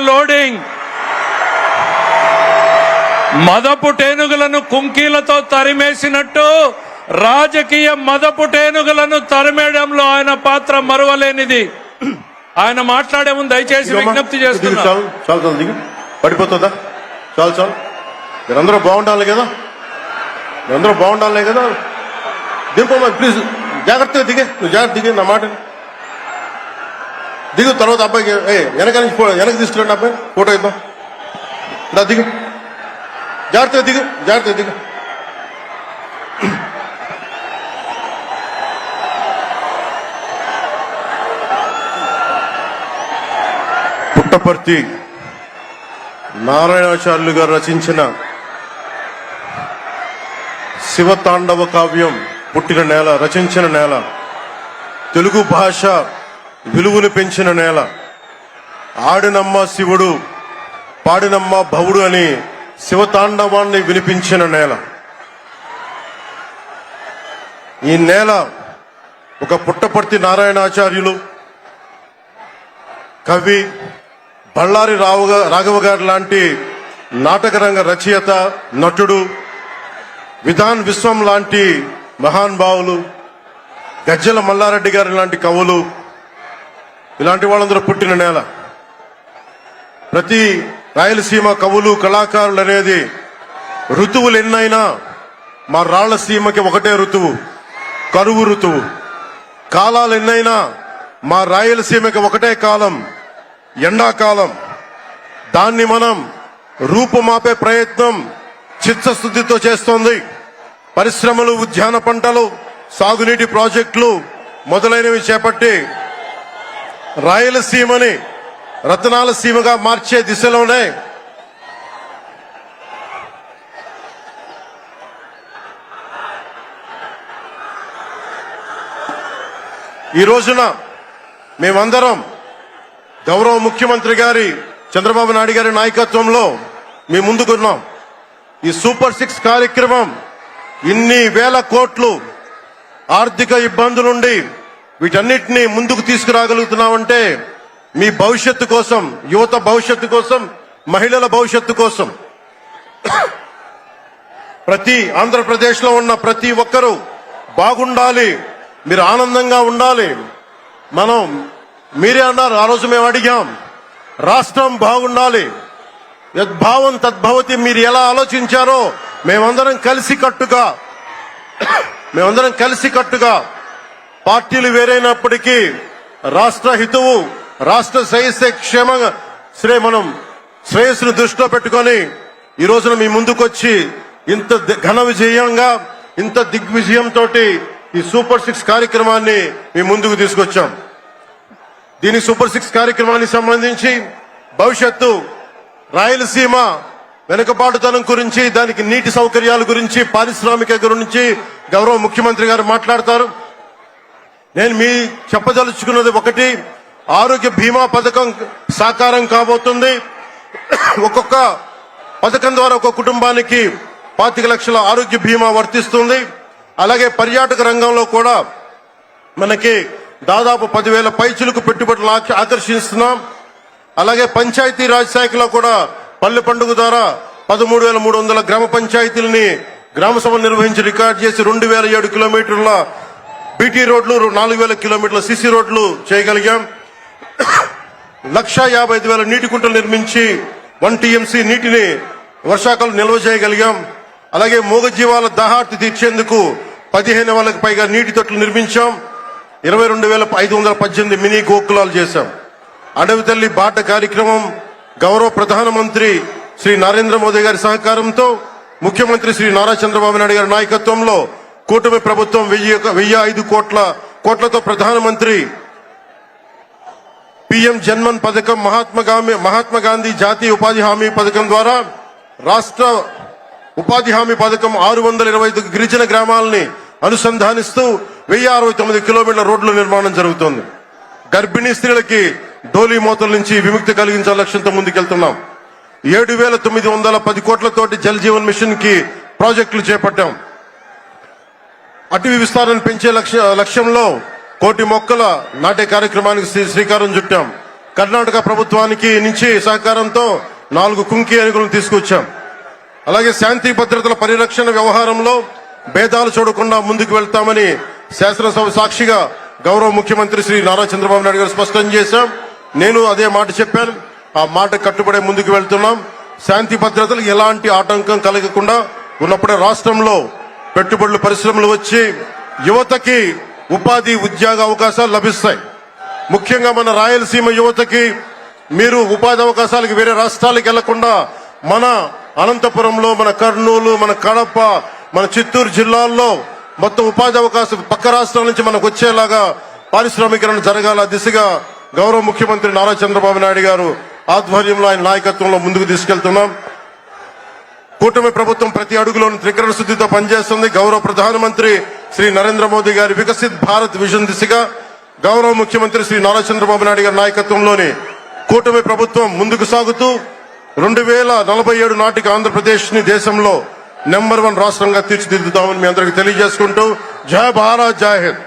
Loading మదపు టేనుగులను కుంకీలతో తరిమేసినట్టు రాజకీయ మదపు టేనుగులను తరిమేయడంలో ఆయన పాత్ర మరువలేనిది. ఆయన మాట్లాడే ముందు దయచేసి విజ్ఞప్తి చేస్తున్నా. చాలు పడిపోతుందా? చాలు మీరందరూ బాగుండాలి కదా, మీరందరూ బాగుండాలి కదా. దింపమ్మా ప్లీజ్, జాగ్రత్తగా దిగే, నువ్వు జాగ్రత్త దిగే, నా మాట దిగు. తర్వాత అబ్బాయికి వెనక తీసుకురండి, అబ్బాయి ఫోటో ఇద్దాం. నా దిగు, జాగ్రత్తగా దిగు. పుట్టపర్తి నారాయణాచార్యులు గారు రచించిన శివతాండవ కావ్యం పుట్టిన నేల, రచించిన నేల, తెలుగు భాష విలువను పెంచిన నేల, ఆడినమ్మ శివుడు పాడినమ్మ భవుడు అని శివతాండవాన్ని వినిపించిన నేల. ఈ నేల ఒక పుట్టపర్తి నారాయణాచార్యులు, కవి బళ్ళారి రాఘవ గారు లాంటి నాటకరంగ రచయిత, నటుడు, విధాన్ విశ్వం లాంటి మహానుభావులు, గజ్జల మల్లారెడ్డి గారి లాంటి కవులు, ఇలాంటి వాళ్ళందరూ పుట్టిన నేల. ప్రతి రాయలసీమ కవులు కళాకారులు అనేది ఋతువులు ఎన్నైనా మా రాళ్లసీమకి ఒకటే ఋతువు, కరువు ఋతువు. కాలాలు ఎన్నైనా మా రాయలసీమకి ఒకటే కాలం, ఎండాకాలం. దాన్ని మనం రూపుమాపే ప్రయత్నం చిత్తశుద్ధితో చేస్తోంది. పరిశ్రమలు, ఉద్యాన పంటలు, సాగునీటి ప్రాజెక్టులు మొదలైనవి చేపట్టి రాయలసీమని రతనాల సీమగా మార్చే దిశలోనే ఈ రోజున మేమందరం గౌరవ ముఖ్యమంత్రి గారి చంద్రబాబు నాయుడు గారి నాయకత్వంలో మేము ముందుకున్నాం. ఈ సూపర్ 6 కార్యక్రమం ఇన్ని వేల కోట్లు ఆర్థిక ఇబ్బందులుండి వీటన్నిటినీ ముందుకు తీసుకురాగలుగుతున్నామంటే మీ భవిష్యత్తు కోసం, యువత భవిష్యత్తు కోసం, మహిళల భవిష్యత్తు కోసం, ప్రతి ఆంధ్రప్రదేశ్ లో ఉన్న ప్రతి ఒక్కరూ బాగుండాలి, మీరు ఆనందంగా ఉండాలి. మీరే అన్నారు, ఆ రోజు మేము అడిగాం, రాష్ట్రం బాగుండాలి, యద్భావం తద్భవతి. మీరు ఎలా ఆలోచించారో మేమందరం కలిసికట్టుగా పార్టీలు వేరైనప్పటికీ రాష్ట్ర హితువు, రాష్ట్ర శ్రేయస్సును దృష్టిలో పెట్టుకొని ఈ రోజున మీ ముందుకొచ్చి ఇంత ఘన విజయంగా, ఇంత దిగ్విజయంతో ఈ సూపర్ 6 కార్యక్రమాన్ని మీ ముందుకు తీసుకొచ్చాం. దీని సూపర్ 6 కార్యక్రమానికి సంబంధించి భవిష్యత్తు రాయలసీమ వెనుకబాటుతనం గురించి, దానికి నీటి సౌకర్యాల గురించి, పారిశ్రామిక గురించి గౌరవ ముఖ్యమంత్రి గారు మాట్లాడతారు. నేను మీ చెప్పదలుచుకున్నది ఒకటి, ఆరోగ్య బీమా పథకం సాకారం కాబోతుంది. ఒక్కొక్క పథకం ద్వారా ఒక్కొక్క కుటుంబానికి 25 లక్షల ఆరోగ్య బీమా వర్తిస్తుంది. అలాగే పర్యాటక రంగంలో కూడా మనకి దాదాపు 10,000 పైచులకు పెట్టుబడులు ఆకర్షిస్తున్నాం. అలాగే పంచాయతీ రాజ్ శాఖలో కూడా పల్లె పండుగ ద్వారా 13,300 గ్రామ పంచాయతీలని గ్రామ సభలు నిర్వహించి రికార్డు చేసి 2,007 కిలోమీటర్ల బీటీ రోడ్లు, 4,000 కిలోమీటర్ల సిసి రోడ్లు చేయగలిగాం. 1,55,000 నీటి కుంటలు నిర్మించి 1 టీఎంసీ నీటిని వర్షాకాలం నిల్వ చేయగలిగాం. అలాగే మూగజీవాల దాహార్తి తీర్చేందుకు 15,000కు పైగా నీటి తొట్లు నిర్మించాం. 22,518 మినీ గోకులాలు చేశాం. అడవి తల్లి బాట కార్యక్రమం గౌరవ ప్రధానమంత్రి శ్రీ నరేంద్ర మోదీ గారి సహకారంతో, ముఖ్యమంత్రి శ్రీ నారా చంద్రబాబు నాయుడు గారి నాయకత్వంలో కూటమి ప్రభుత్వం 1,005 కోట్లతో ప్రధానమంత్రి పిఎం జన్మన్ పథకం, మహాత్మా గాంధీ జాతీయ ఉపాధి హామీ పథకం ద్వారా రాష్ట్ర ఉపాధి హామీ పథకం 625 గిరిజన గ్రామాలని అనుసంధానిస్తూ 1,069 కిలోమీటర్ల రోడ్ల నిర్మాణం జరుగుతోంది. గర్భిణీ స్త్రీలకి డోలీ మోతల నుంచి విముక్తి కలిగించాల లక్ష్యంతో ముందుకెళ్తున్నాం. 7,910 కోట్లతోటి జల్ జీవన్ మిషన్ కి ప్రాజెక్టులు చేపట్టాం. అటవీ విస్తారాన్ని పెంచే లక్ష్యంలో 1,000 మొక్కల నాటే కార్యక్రమానికి శ్రీకారం చుట్టాం. కర్ణాటక ప్రభుత్వానికి నుంచి సహకారంతో 4 కుంకి ఏనుగులను తీసుకొచ్చాం. అలాగే శాంతి భద్రతల పరిరక్షణ వ్యవహారంలో భేదాలు చూడకుండా ముందుకు వెళ్తామని శాసనసభ సాక్షిగా గౌరవ ముఖ్యమంత్రి శ్రీ నారా చంద్రబాబు నాయుడు గారు స్పష్టం చేశాం. నేను అదే మాట చెప్పాను. ఆ మాట కట్టుబడే ముందుకు వెళ్తున్నాం. శాంతి భద్రతలు ఎలాంటి ఆటంకం కలగకుండా ఉన్నప్పుడే రాష్ట్రంలో పెట్టుబడులు పరిశ్రమలు వచ్చి యువతకి ఉపాధి ఉద్యోగ అవకాశాలు లభిస్తాయి. ముఖ్యంగా మన రాయలసీమ యువతకి మీరు ఉపాధి అవకాశాలకు వేరే రాష్ట్రాలకు వెళ్లకుండా మన అనంతపురంలో, మన కర్నూలు, మన కడప, మన చిత్తూరు జిల్లాల్లో మొత్తం ఉపాధి అవకాశం పక్క రాష్ట్రాల నుంచి మనకు వచ్చేలాగా పారిశ్రామికరణ జరగాల దిశగా గౌరవ ముఖ్యమంత్రి నారా చంద్రబాబు నాయుడు గారు ఆధ్వర్యంలో ఆయన నాయకత్వంలో ముందుకు తీసుకెళ్తున్నాం. కూటమి ప్రభుత్వం ప్రతి అడుగులోనూ త్రికరణ శుద్ధితో పనిచేస్తుంది. గౌరవ ప్రధానమంత్రి శ్రీ నరేంద్ర మోదీ గారి వికసిత్ భారత్ విజన్ దిశగా గౌరవ ముఖ్యమంత్రి శ్రీ నారా చంద్రబాబు నాయుడు గారి నాయకత్వంలోని కూటమి ప్రభుత్వం ముందుకు సాగుతూ 2047 నాటికి ఆంధ్రప్రదేశ్ ని దేశంలో నెంబర్ 1 రాష్ట్రంగా తీర్చిదిద్దుతామని మీ అందరికీ తెలియజేసుకుంటూ జై భారత్, జై హింద్.